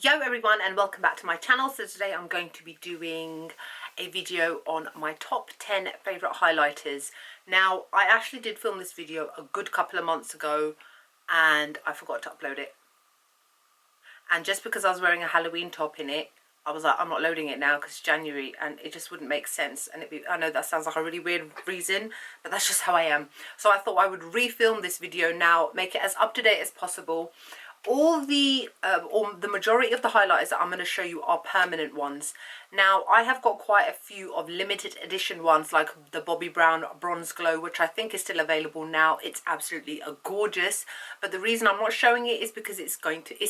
Yo everyone, and welcome back to my channel. So today I'm going to be doing a video on my top 10 favourite highlighters. Now, I actually did film this video a good couple of months ago and I forgot to upload it. And just because I was wearing a Halloween top in it, I was like, I'm not loading it now because it's January and it just wouldn't make sense. And I know that sounds like a really weird reason, but that's just how I am. So I thought I would refilm this video now, make it as up to date as possible. All the or the majority of the highlighters that I'm going to show you are permanent ones. Now, I have got quite a few of limited edition ones, like the Bobbi Brown Bronze Glow, which I think is still available now. It's absolutely gorgeous, but the reason I'm not showing it is because it's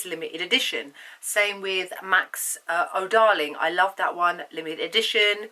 limited edition. Same with Max Oh Darling. I love that one, limited edition.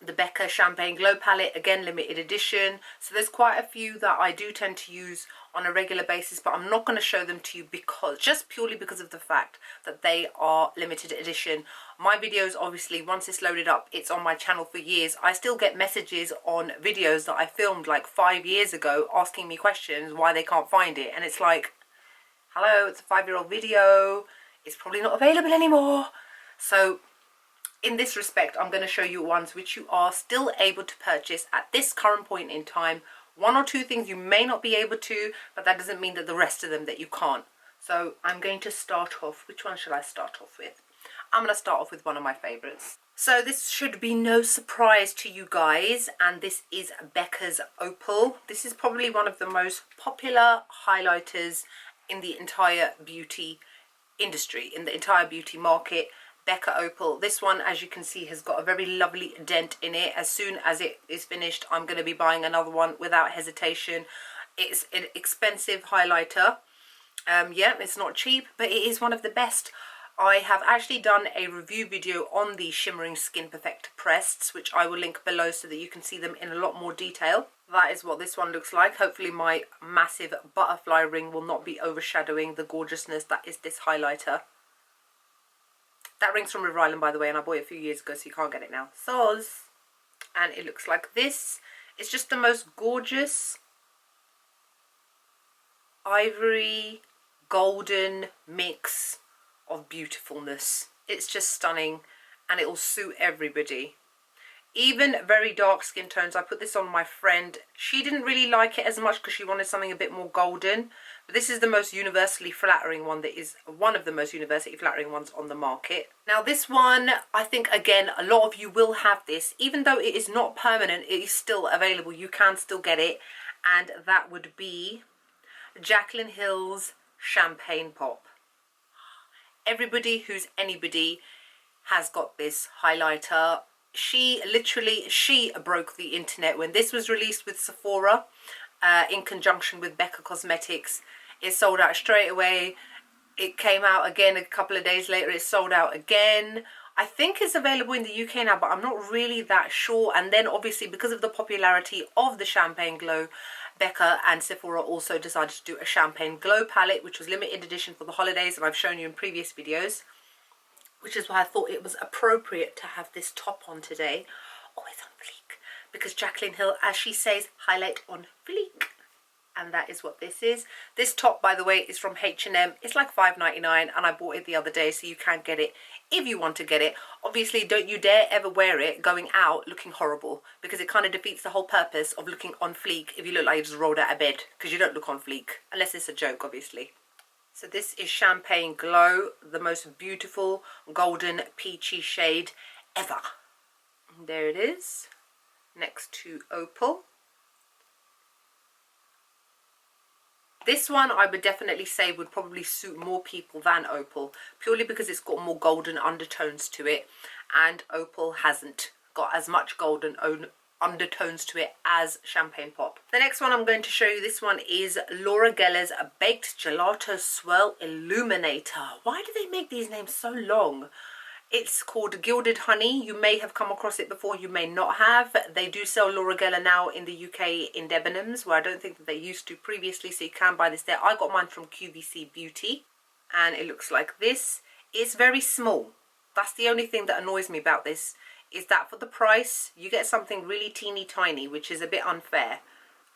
The Becca Champagne Glow Palette, again limited edition. So there's quite a few that I do tend to use on a regular basis, but I'm not going to show them to you just purely because of the fact that they are limited edition. My videos, obviously, once it's loaded up, it's on my channel for years. I still get messages on videos that I filmed like 5 years ago asking me questions why they can't find it, and it's like, hello, it's a 5-year-old video, it's probably not available anymore. So in this respect, I'm going to show you ones which you are still able to purchase at this current point in time. One or two things you may not be able to, but that doesn't mean that the rest of them that you can't. So I'm going to start off. Which one should I start off with? I'm going to start off with one of my favorites. So this should be no surprise to you guys, and this is Becca's Opal. This is probably one of the most popular highlighters in the entire beauty industry, in the entire beauty market. Becca Opal. This one, as you can see, has got a very lovely dent in it. As soon as it is finished, I'm going to be buying another one without hesitation. It's an expensive highlighter. Yeah, it's not cheap, but it is one of the best. I have actually done a review video on the Shimmering Skin Perfector Pressed, which I will link below so that you can see them in a lot more detail. That is what this one looks like. Hopefully my massive butterfly ring will not be overshadowing the gorgeousness that is this highlighter. That ring's from Riviera, by the way, and I bought it a few years ago, so you can't get it now. Soz. And it looks like this. It's just the most gorgeous ivory golden mix of beautifulness. It's just stunning, and it will suit everybody. Even very dark skin tones. I put this on my friend. She didn't really like it as much because she wanted something a bit more golden. But this is the most universally flattering one, that is one of the most universally flattering ones on the market. Now this one, I think, again, a lot of you will have this. Even though it is not permanent, it is still available. You can still get it. And that would be Jaclyn Hill's Champagne Pop. Everybody who's anybody has got this highlighter. She broke the internet when this was released with Sephora in conjunction with Becca Cosmetics. It sold out straight away. It came out again a couple of days later. It sold out again. I think it's available in the UK now, but I'm not really that sure. And then obviously, because of the popularity of the Champagne Glow, Becca and Sephora also decided to do a Champagne Glow palette, which was limited edition for the holidays, and I've shown you in previous videos. Which is why I thought it was appropriate to have this top on today. Always on fleek. Because Jaclyn Hill, as she says, highlight on fleek. And that is what this is. This top, by the way, is from H&M. It's like $5.99, and I bought it the other day, so you can get it if you want to get it. Obviously, don't you dare ever wear it going out looking horrible, because it kind of defeats the whole purpose of looking on fleek if you look like you just rolled out of bed, because you don't look on fleek, unless it's a joke, obviously. So this is Champagne Glow, the most beautiful golden peachy shade ever. And there it is, next to Opal. This one I would definitely say would probably suit more people than Opal, purely because it's got more golden undertones to it, and Opal hasn't got as much golden undertones to it as Champagne Pop. The next one I'm going to show you, this one is Laura Geller's Baked Gelato Swirl Illuminator. Why do they make these names so long? It's called Gilded Honey. You may have come across it before, you may not have. They do sell Laura Geller now in the UK in Debenhams, where I don't think that they used to previously, so you can buy this there. I got mine from QVC Beauty, and it looks like this. It's very small. That's the only thing that annoys me about this, is that for the price, you get something really teeny tiny, which is a bit unfair.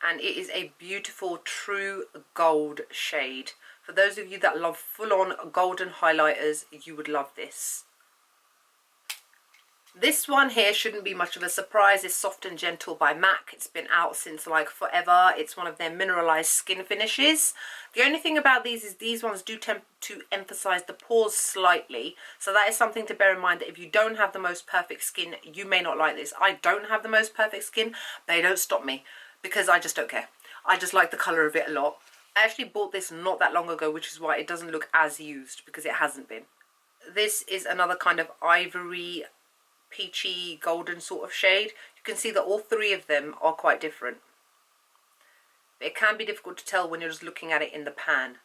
and it is a beautiful true gold shade. For those of you that love full-on golden highlighters, you would love this. This one here shouldn't be much of a surprise. It's Soft and Gentle by MAC. It's been out since like forever. It's one of their mineralized skin finishes. The only thing about these is these ones do tend to emphasize the pores slightly. So that is something to bear in mind, that if you don't have the most perfect skin, you may not like this. I don't have the most perfect skin. They don't stop me because I just don't care. I just like the color of it a lot. I actually bought this not that long ago, which is why it doesn't look as used, because it hasn't been. This is another kind of ivory, peachy, golden sort of shade. You can see that all three of them are quite different. It can be difficult to tell when you're just looking at it in the pan.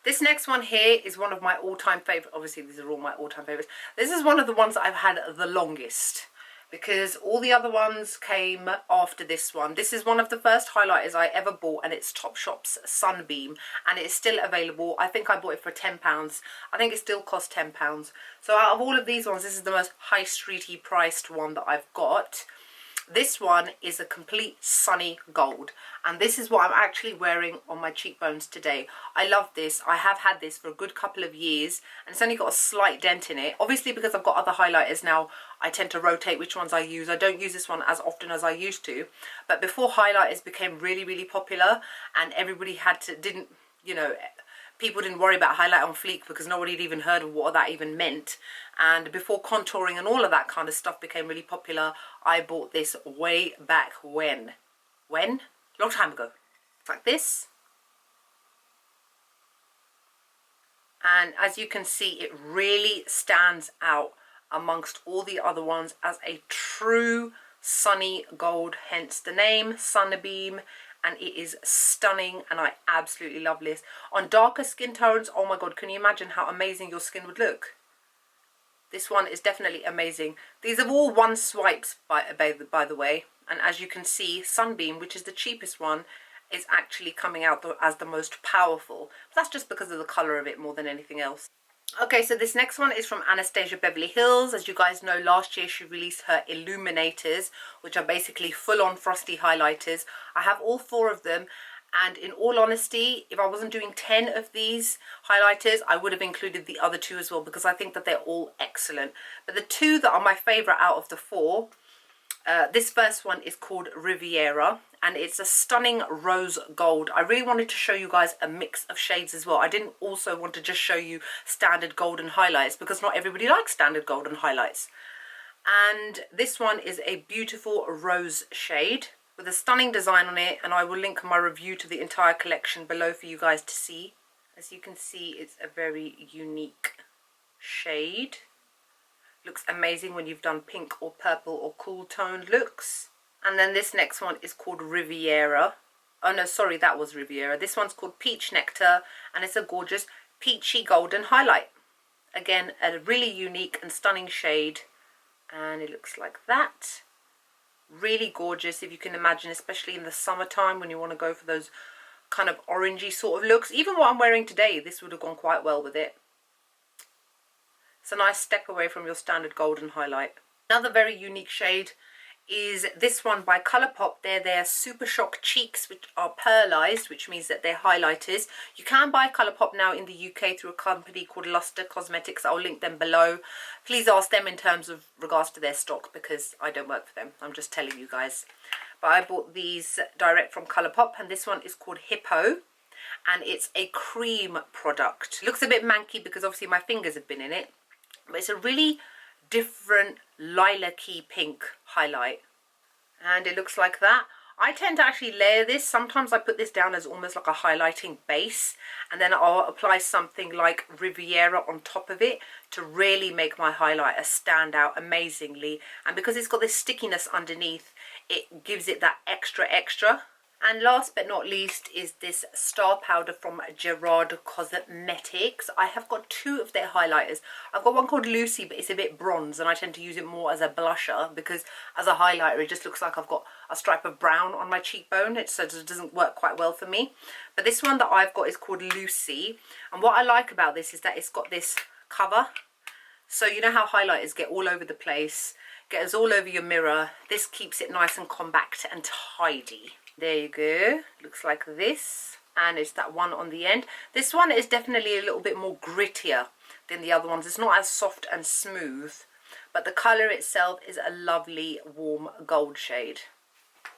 This next one here is one of my all-time favourites. Obviously, these are all my all-time favourites. This is one of the ones that I've had the longest, because all the other ones came after this one. This is one of the first highlighters I ever bought, and it's Topshop's Sunbeam, and it's still available. I think I bought it for £10. I think it still costs £10. So out of all of these ones, this is the most high streety priced one that I've got. This one is a complete sunny gold, and this is what I'm actually wearing on my cheekbones today. I love this. I have had this for a good couple of years, and it's only got a slight dent in it. Obviously, because I've got other highlighters now, I tend to rotate which ones I use. I don't use this one as often as I used to, but before highlighters became really, really popular, and everybody didn't, you know, people didn't worry about highlight on fleek because nobody had even heard of what that even meant. And before contouring and all of that kind of stuff became really popular, I bought this way back when? Long time ago. It's like this. And as you can see, it really stands out amongst all the other ones as a true sunny gold, hence the name Sunbeam. And it is stunning, and I absolutely love this. On darker skin tones, oh my god, can you imagine how amazing your skin would look? This one is definitely amazing. These are all one swipes, by the way. And as you can see, Sunbeam, which is the cheapest one, is actually coming out as the most powerful. But that's just because of the colour of it more than anything else. Okay, so this next one is from Anastasia Beverly Hills. As you guys know, last year she released her Illuminators, which are basically full-on frosty highlighters. I have all 4 of them, and in all honesty, if I wasn't doing 10 of these highlighters, I would have included the other 2 as well, because I think that they're all excellent. But the 2 that are my favourite out of the 4, this first one is called Riviera, and it's a stunning rose gold. I really wanted to show you guys a mix of shades as well. I didn't also want to just show you standard golden highlights, because not everybody likes standard golden highlights. And this one is a beautiful rose shade with a stunning design on it, and I will link my review to the entire collection below for you guys to see. As you can see, it's a very unique shade. Looks amazing when you've done pink or purple or cool toned looks. And then this next one is called Riviera. Oh no, sorry, that was Riviera. This one's called Peach Nectar, and it's a gorgeous peachy golden highlight. Again, a really unique and stunning shade, and it looks like that. Really gorgeous, if you can imagine, especially in the summertime when you want to go for those kind of orangey sort of looks. Even what I'm wearing today, this would have gone quite well with it. It's a nice step away from your standard golden highlight. Another very unique shade is this one by Colourpop. They're their Super Shock Cheeks, which are pearlized, which means that they're highlighters. You can buy Colourpop now in the UK through a company called Lustre Cosmetics. I'll link them below. Please ask them in terms of regards to their stock, because I don't work for them. I'm just telling you guys. But I bought these direct from Colourpop, and this one is called Hippo, and it's a cream product. Looks a bit manky because obviously my fingers have been in it, but it's a really different lilac-y pink highlight, and it looks like that. I tend to actually layer this. Sometimes I put this down as almost like a highlighting base, and then I'll apply something like Riviera on top of it to really make my highlighter stand out amazingly. And because it's got this stickiness underneath, it gives it that extra. And last but not least is this star powder from Gerard Cosmetics. I have got 2 of their highlighters. I've got one called Lucy, but it's a bit bronze, and I tend to use it more as a blusher, because as a highlighter it just looks like I've got a stripe of brown on my cheekbone. So it doesn't work quite well for me. But this one that I've got is called Lucy, and what I like about this is that it's got this cover. So you know how highlighters get all over the place, gets all over your mirror. This keeps it nice and compact and tidy. There you go. Looks like this. And it's that one on the end. This one is definitely a little bit more grittier than the other ones. It's not as soft and smooth, but the colour itself is a lovely warm gold shade.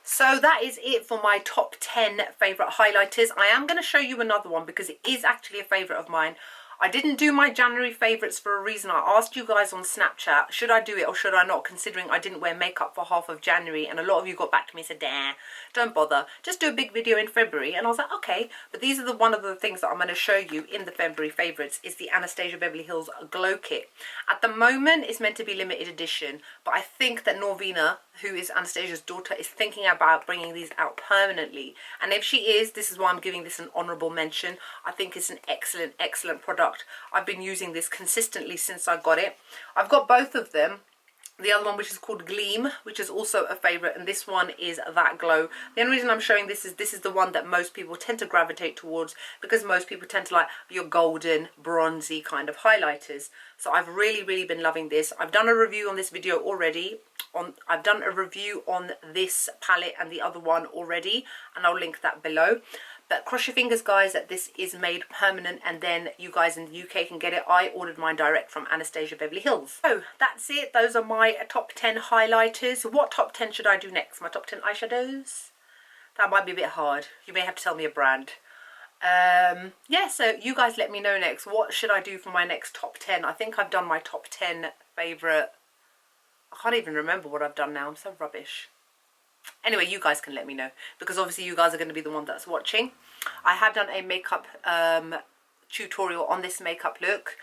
So that is it for my top 10 favourite highlighters. I am going to show you another one because it is actually a favourite of mine. I didn't do my January favourites for a reason. I asked you guys on Snapchat, should I do it or should I not, considering I didn't wear makeup for half of January, and a lot of you got back to me and said, nah, don't bother, just do a big video in February. And I was like, okay, but these are one of the things that I'm going to show you in the February favourites is the Anastasia Beverly Hills Glow Kit. At the moment, it's meant to be limited edition, but I think that Norvina, who is Anastasia's daughter, is thinking about bringing these out permanently. And if she is, this is why I'm giving this an honourable mention. I think it's an excellent, excellent product. I've been using this consistently since I got it. I've got both of them. The other one, which is called Gleam, which is also a favourite, and this one is That Glow. The only reason I'm showing this is the one that most people tend to gravitate towards, because most people tend to like your golden, bronzy kind of highlighters. So I've really, really been loving this. I've done a review on this video already. I've done a review on this palette and the other one already, and I'll link that below. But cross your fingers, guys, that this is made permanent, and then you guys in the UK can get it. I ordered mine direct from Anastasia Beverly Hills. So that's it. Those are my top 10 highlighters. What top 10 should I do next? My top 10 eyeshadows? That might be a bit hard. You may have to tell me a brand. Yeah, so you guys let me know next. What should I do for my next top 10? I think I've done my top 10 favourite. I can't even remember what I've done now. I'm so rubbish. Anyway, you guys can let me know, because obviously you guys are going to be the one that's watching. I have done a makeup tutorial on this makeup look,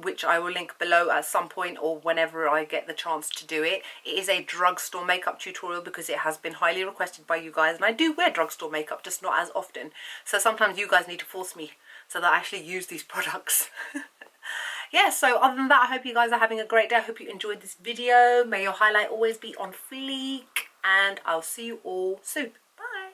which I will link below at some point or whenever I get the chance to do it. It is a drugstore makeup tutorial because it has been highly requested by you guys, and I do wear drugstore makeup, just not as often. So sometimes you guys need to force me so that I actually use these products. Yeah, so other than that, I hope you guys are having a great day. I hope you enjoyed this video. May your highlight always be on fleek, and I'll see you all soon.